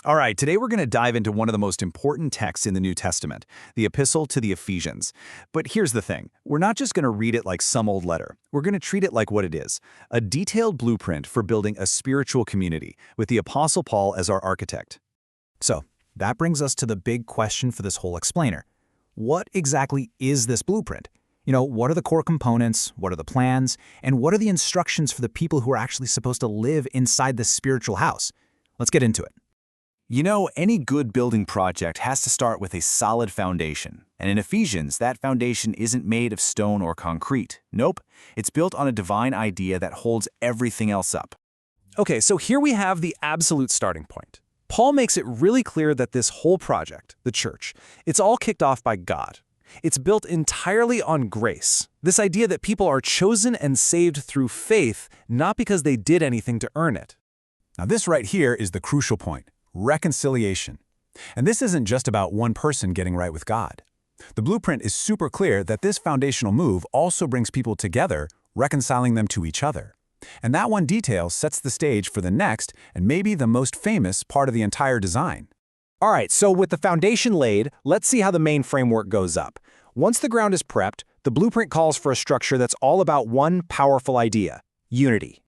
All right, today we're going to dive into one of the most important texts in the New Testament, the Epistle to the Ephesians. But here's the thing, we're not just going to read it like some old letter. We're going to treat it like what it is, a detailed blueprint for building a spiritual community, with the Apostle Paul as our architect. So, that brings us to the big question for this whole explainer. What exactly is this blueprint? What are the core components, what are the plans, and what are the instructions for the people who are actually supposed to live inside this spiritual house? Let's get into it. Any good building project has to start with a solid foundation. And in Ephesians, that foundation isn't made of stone or concrete. Nope, it's built on a divine idea that holds everything else up. Okay, so here we have the absolute starting point. Paul makes it really clear that this whole project, the church, it's all kicked off by God. It's built entirely on grace, this idea that people are chosen and saved through faith, not because they did anything to earn it. Now this right here is the crucial point. Reconciliation. And this isn't just about one person getting right with God. The blueprint is super clear that this foundational move also brings people together, reconciling them to each other. And that one detail sets the stage for the next and maybe the most famous part of the entire design. All right, so with the foundation laid, let's see how the main framework goes up. Once the ground is prepped, the blueprint calls for a structure that's all about one powerful idea: unity.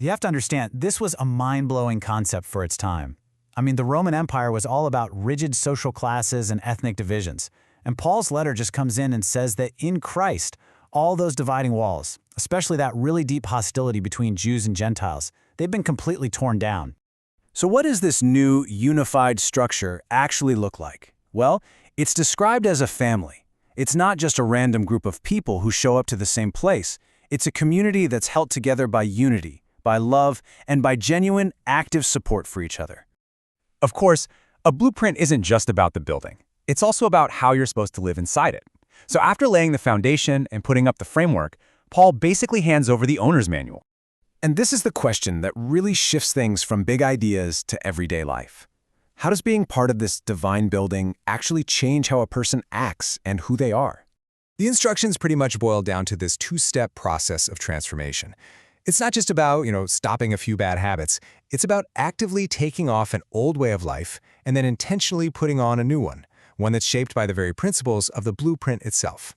You have to understand, this was a mind-blowing concept for its time. The Roman Empire was all about rigid social classes and ethnic divisions. And Paul's letter just comes in and says that in Christ, all those dividing walls, especially that really deep hostility between Jews and Gentiles, they've been completely torn down. So what does this new, unified structure actually look like? Well, it's described as a family. It's not just a random group of people who show up to the same place. It's a community that's held together by unity, by love, and by genuine, active support for each other. Of course, a blueprint isn't just about the building. It's also about how you're supposed to live inside it. So after laying the foundation and putting up the framework, Paul basically hands over the owner's manual. And this is the question that really shifts things from big ideas to everyday life. How does being part of this divine building actually change how a person acts and who they are? The instructions pretty much boil down to this two-step process of transformation. It's not just about, stopping a few bad habits. It's about actively taking off an old way of life and then intentionally putting on a new one that's shaped by the very principles of the blueprint itself.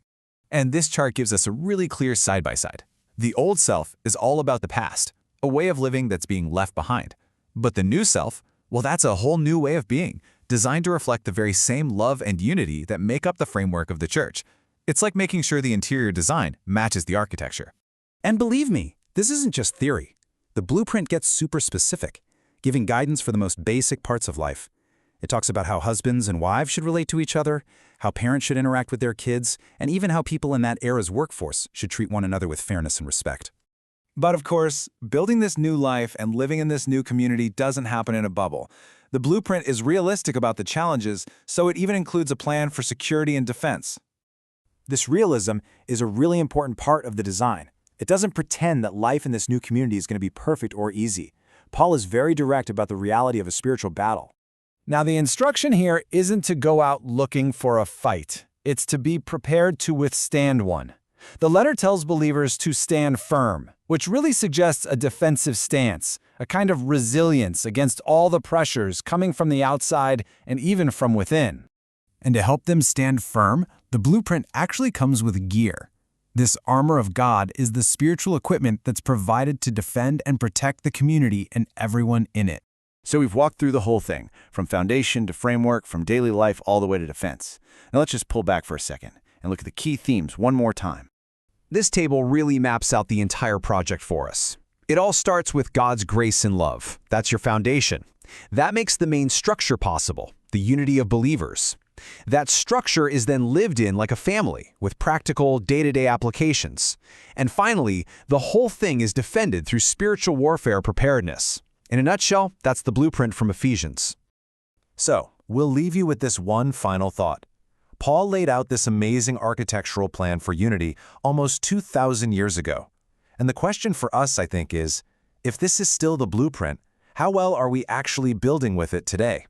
And this chart gives us a really clear side-by-side. The old self is all about the past, a way of living that's being left behind. But the new self, well, that's a whole new way of being, designed to reflect the very same love and unity that make up the framework of the church. It's like making sure the interior design matches the architecture. And believe me, this isn't just theory. The blueprint gets super specific, giving guidance for the most basic parts of life. It talks about how husbands and wives should relate to each other, how parents should interact with their kids, and even how people in that era's workforce should treat one another with fairness and respect. But of course, building this new life and living in this new community doesn't happen in a bubble. The blueprint is realistic about the challenges, so it even includes a plan for security and defense. This realism is a really important part of the design. It doesn't pretend that life in this new community is going to be perfect or easy. Paul is very direct about the reality of a spiritual battle. Now, the instruction here isn't to go out looking for a fight. It's to be prepared to withstand one. The letter tells believers to stand firm, which really suggests a defensive stance, a kind of resilience against all the pressures coming from the outside and even from within. And to help them stand firm, the blueprint actually comes with gear. This armor of God is the spiritual equipment that's provided to defend and protect the community and everyone in it. So we've walked through the whole thing, from foundation to framework, from daily life all the way to defense. Now let's just pull back for a second and look at the key themes one more time. This table really maps out the entire project for us. It all starts with God's grace and love. That's your foundation. That makes the main structure possible, the unity of believers. That structure is then lived in like a family, with practical, day-to-day applications. And finally, the whole thing is defended through spiritual warfare preparedness. In a nutshell, that's the blueprint from Ephesians. So, we'll leave you with this one final thought. Paul laid out this amazing architectural plan for unity almost 2,000 years ago. And the question for us, I think, is, if this is still the blueprint, how well are we actually building with it today?